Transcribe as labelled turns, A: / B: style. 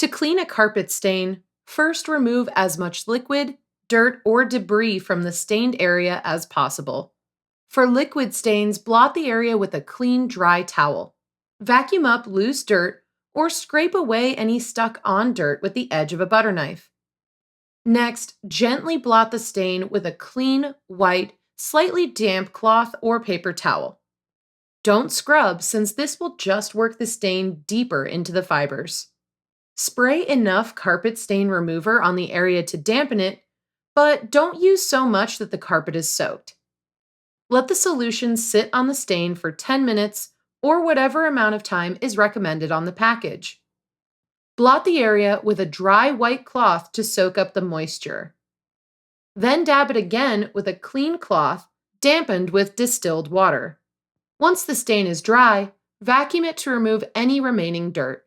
A: To clean a carpet stain, first remove as much liquid, dirt, or debris from the stained area as possible. For liquid stains, blot the area with a clean, dry towel. Vacuum up loose dirt or scrape away any stuck-on dirt with the edge of a butter knife. Next, gently blot the stain with a clean, white, slightly damp cloth or paper towel. Don't scrub, since this will just work the stain deeper into the fibers. Spray enough carpet stain remover on the area to dampen it, but don't use so much that the carpet is soaked. Let the solution sit on the stain for 10 minutes or whatever amount of time is recommended on the package. Blot the area with a dry white cloth to soak up the moisture. Then dab it again with a clean cloth dampened with distilled water. Once the stain is dry, vacuum it to remove any remaining dirt.